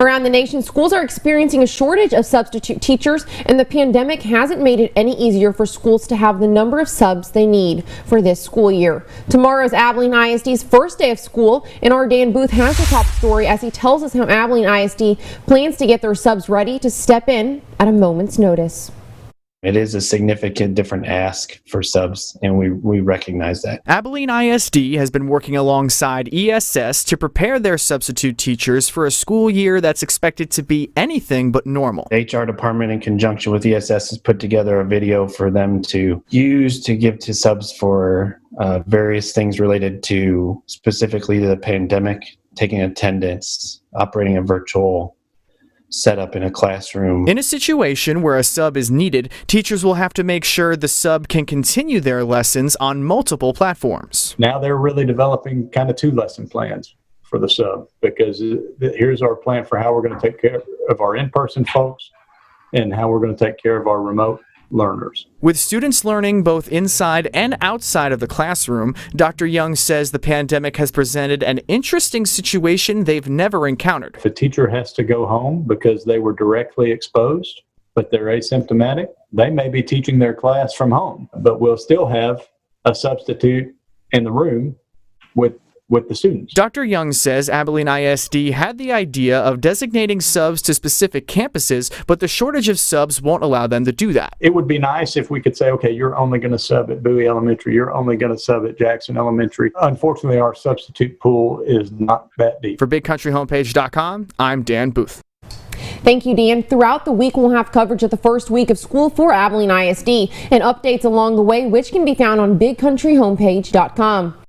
Around the nation, schools are experiencing a shortage of substitute teachers, and the pandemic hasn't made it any easier for schools to have the number of subs they need for this school year. Tomorrow is Abilene ISD's first day of school, and our Dan Booth has the top story as he tells us how Abilene ISD plans to get their subs ready to step in at a moment's notice. It is a significant different ask for subs, and we recognize that. Abilene ISD has been working alongside ESS to prepare their substitute teachers for a school year that's expected to be anything but normal. The HR department, in conjunction with ESS, has put together a video for them to use to give to subs for various things related to specifically the pandemic, taking attendance, operating a virtual setup in a classroom. In a situation where a sub is needed, teachers will have to make sure the sub can continue their lessons on multiple platforms. Now they're really developing kind of 2 lesson plans for the sub, because here's our plan for how we're going to take care of our in-person folks and how we're going to take care of our remote learners. With students learning both inside and outside of the classroom, Dr. Young says the pandemic has presented an interesting situation they've never encountered. If a teacher has to go home because they were directly exposed, but they're asymptomatic, they may be teaching their class from home, but we'll still have a substitute in the room with the students. Dr. Young says Abilene ISD had the idea of designating subs to specific campuses, but the shortage of subs won't allow them to do that. It would be nice if we could say, okay, you're only going to sub at Bowie Elementary, you're only going to sub at Jackson Elementary. Unfortunately, our substitute pool is not that deep. For BigCountryHomepage.com, I'm Dan Booth. Thank you, Dan. Throughout the week, we'll have coverage of the first week of school for Abilene ISD and updates along the way, which can be found on BigCountryHomepage.com.